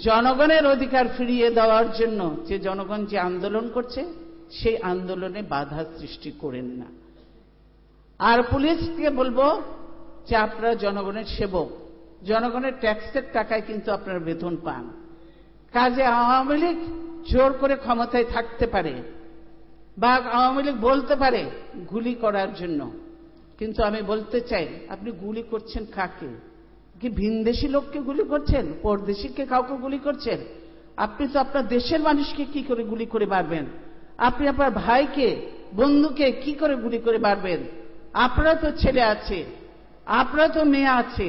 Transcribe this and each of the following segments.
জনগণের অধিকার ফিরিয়ে দেওয়ার জন্য যে জনগণ যে আন্দোলন করছে সেই আন্দোলনে বাধা সৃষ্টি করেন না। আর পুলিশকে বলবো যে আপনারা জনগণের সেবক, জনগণের ট্যাক্সের টাকায় কিন্তু আপনারা বেতন পান। কাজে আওয়ামী লীগ জোর করে ক্ষমতায় থাকতে পারে বা আওয়ামী লীগ বলতে পারে গুলি করার জন্য, কিন্তু আমি বলতে চাই আপনি গুলি করছেন কাকে? কি ভিনদেশি লোককে গুলি করছেন? পরদেশিকে কাউকে গুলি করছেন? আপনি তো আপনার দেশের মানুষকে কি করে গুলি করে মারবেন? আপনি আপনার ভাইকে, বন্ধুকে কি করে গুলি করে মারবেন? আপনার তো ছেলে আছে, আপনার তো মেয়ে আছে,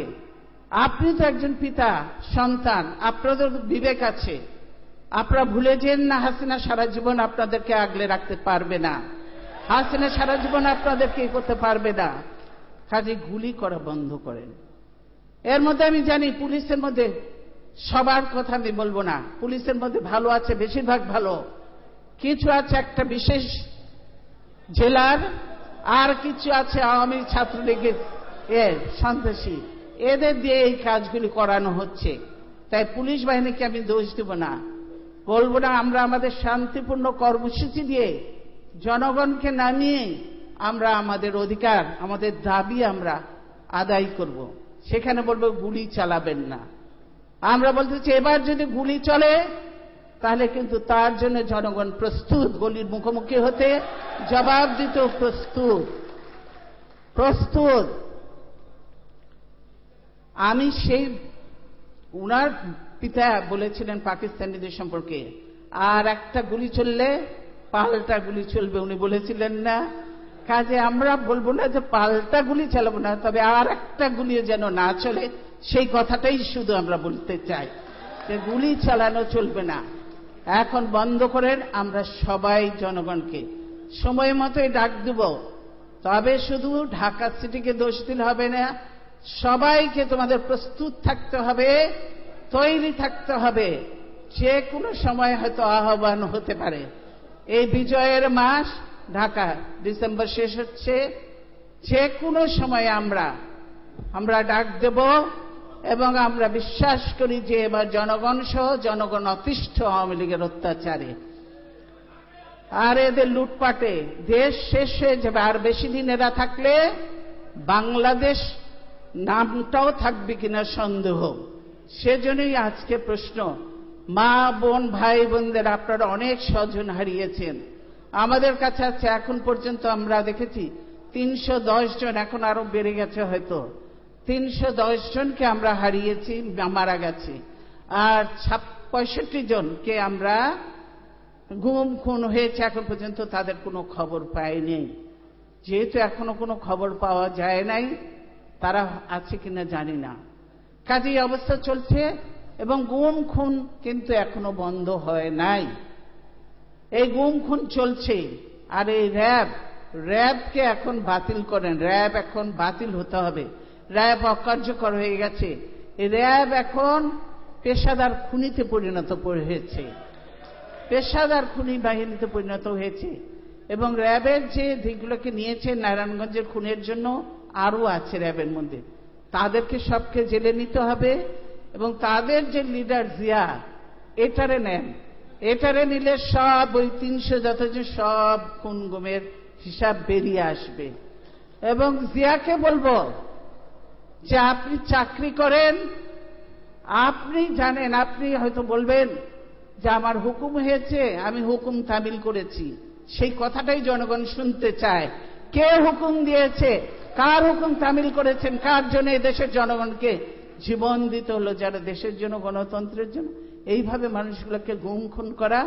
আপনি তো একজন পিতা সন্তান, আপনাদের বিবেক আছে। আপনারা ভুলে যেন না হাসিনা সারা জীবন আপনাদেরকে আগলে রাখতে পারবে না, হাসিনা সারা জীবন আপনাদেরকে করতে পারবে না। কাজে গুলি করা বন্ধ করেন। এর মধ্যে আমি জানি পুলিশের মধ্যে সবার কথা আমি বলবো না, পুলিশের মধ্যে ভালো আছে, বেশিরভাগ ভালো, কিছু আছে একটা বিশেষ জেলার, আর কিছু আছে আওয়ামী ছাত্রলীগের সন্ত্রাসী, এদের দিয়ে এই কাজগুলি করানো হচ্ছে। তাই পুলিশ বাহিনীকে আমি দোষ দেব না, বলবো না। আমরা আমাদের শান্তিপূর্ণ কর্মসূচি দিয়ে জনগণকে নামিয়ে আমরা আমাদের অধিকার, আমাদের দাবি আমরা আদায় করব। সেখানে বলবো গুলি চালাবেন না। আমরা বলতেছি এবার যদি গুলি চলে তাহলে কিন্তু তার জন্য জনগণ প্রস্তুত, গলির মুখোমুখি হতে, জবাব দিতে প্রস্তুত। আমি সেই উনার পিতা বলেছিলেন পাকিস্তানিদের সম্পর্কে, আর একটা গুলি চললে পাল্টা গুলি চলবে, উনি বলেছিলেন না? কাজে আমরা বলবো না যে পাল্টা গুলি চালাবো না, তবে আর একটা গুলি যেন না চলে সেই কথাটাই শুধু আমরা বলতে চাই, যে গুলি চালানো চলবে না। এখন বন্ধ করেন। আমরা সবাই জনগণকে সময় মতোই ডাক দেব, তবে শুধু ঢাকা সিটিকে দোষ দিলে হবে না, সবাইকে তোমাদের প্রস্তুত থাকতে হবে, তৈরি থাকতে হবে। যে কোনো সময় হয়তো আহ্বান হতে পারে। এই বিজয়ের মাস, ঢাকা ডিসেম্বর শেষ হচ্ছে, যে কোনো সময় আমরা ডাক দেব এবং আমরা বিশ্বাস করি যে এবার জনগণ সহ জনগণ অতিষ্ঠ আওয়ামী লীগের অত্যাচারে আর এদের লুটপাটে দেশ শেষ হয়ে যাবে। আর বেশি দিন এরা থাকলে বাংলাদেশ নামটাও থাকবে কিনা সন্দেহ। সেজন্যই আজকে প্রশ্ন, মা বোন ভাই বোনদের আপনারা অনেক স্বজন হারিয়েছেন, আমাদের কাছে আছে এখন পর্যন্ত আমরা দেখেছি 310 জন, এখন আরো বেড়ে গেছে হয়তো, 310 জনকে আমরা হারিয়েছি, মারা গেছে। আর 65 জনকে আমরা গুম খুন হয়েছে, এখন পর্যন্ত তাদের কোনো খবর পাইনি। যেহেতু এখনো কোনো খবর পাওয়া যায় নাই, তারা আছে কিনা জানি না। কাজেই অবস্থা চলছে এবং গুম খুন কিন্তু এখনো বন্ধ হয় নাই। এই গুম খুন চলছে। আর এই র্যাবকে এখন বাতিল করেন, র্যাব এখন বাতিল হতে হবে। র্যাব অকার্যকর হয়ে গেছে। এই র্যাব এখন পেশাদার খুনিতে পরিণত হয়েছে, পেশাদার খুনি বাহিনীতে পরিণত হয়েছে। এবং র্যাবের যে দিকগুলোকে নিয়েছে নারায়ণগঞ্জের খুনের জন্য আরো আছে র্যাবের মধ্যে, তাদেরকে সবকে জেলে নিতে হবে। এবং তাদের যে লিডার জিয়া, এটারে নেন, এটারে নিলে সব ওই 300 যতজন সব খুন গুমের হিসাব বেরিয়ে আসবে। এবং জিয়াকে বলবো যে আপনি চাকরি করেন, আপনি জানেন, আপনি হয়তো বলবেন যে আমার হুকুম হয়েছে, আমি হুকুম তামিল করেছি। সেই কথাটাই জনগণ শুনতে চায়। কে হুকুম দিয়েছে, কার হুকুম তামিল করেছেন, কার জন্য দেশের জনগণকে জীবন দিতে হলো, যারা দেশের জন্য, গণতন্ত্রের জন্য। এইভাবে মানুষগুলোকে গুম খুন করা।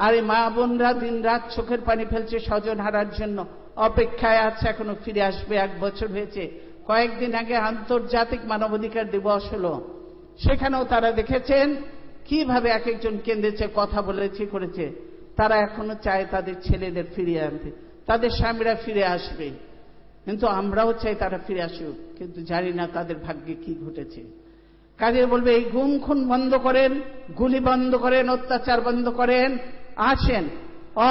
আর এই মা বোনরা দিন রাত চোখের পানি ফেলছে স্বজন হারার জন্য, অপেক্ষায় আছে, এখনো ফিরে আসবে। 1 বছর হয়েছে। কয়েকদিন আগে আন্তর্জাতিক মানবাধিকার দিবস হলো, সেখানেও তারা দেখেছেন কিভাবে এক একজন কেঁদেছে, কথা বলেছে, করেছে। তারা এখনো চায় তাদের ছেলেদের ফিরিয়ে আনতে, তাদের স্বামীরা ফিরে আসবে। কিন্তু আমরাও চাই তারা ফিরে আসুক, কিন্তু জানি না তাদের ভাগ্যে কি ঘটেছে। কাজে বলবে এই গুম খুন বন্ধ করেন, গুলি বন্ধ করেন, অত্যাচার বন্ধ করেন। আসেন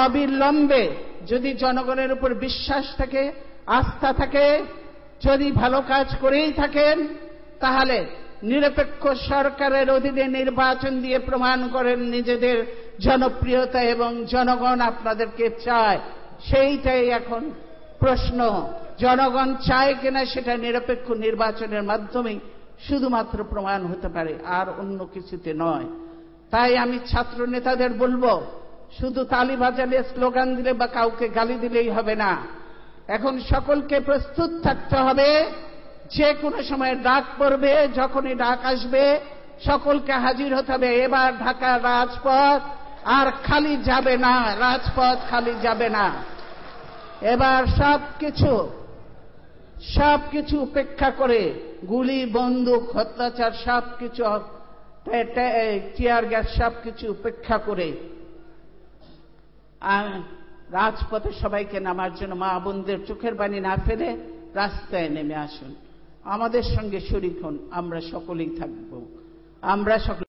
অবিলম্বে, যদি জনগণের উপর বিশ্বাস থাকে, আস্থা থাকে, যদি ভালো কাজ করেই থাকেন, তাহলে নিরপেক্ষ সরকারের অধীনে নির্বাচন দিয়ে প্রমাণ করেন নিজেদের জনপ্রিয়তা এবং জনগণ আপনাদেরকে চায়। সেইটাই এখন প্রশ্ন। জনগণ চায় কিনা সেটা নিরপেক্ষ নির্বাচনের মাধ্যমেই শুধুমাত্র প্রমাণ হতে পারে, আর অন্য কিছুতে নয়। তাই আমি ছাত্র নেতাদের বলবো, শুধু তালি বাজালে, স্লোগান দিলে বা কাউকে গালি দিলেই হবে না। এখন সকলকে প্রস্তুত থাকতে হবে। যে কোনো সময় ডাক পড়বে, যখনই ডাক আসবে সকলকে হাজির হতে হবে। এবার ঢাকার রাজপথ আর খালি যাবে না, রাজপথ খালি যাবে না। এবার সবকিছু উপেক্ষা করে, গুলি, বন্দুক, অত্যাচার সবকিছু, টিয়ার গ্যাস সবকিছু উপেক্ষা করে রাজপথে সবাইকে নামার জন্য মা বোনদের চোখের পানি না ফেলে রাস্তায় নেমে আসুন, আমাদের সঙ্গে শরীক হন। আমরা সকলেই থাকব। আমরা সকলে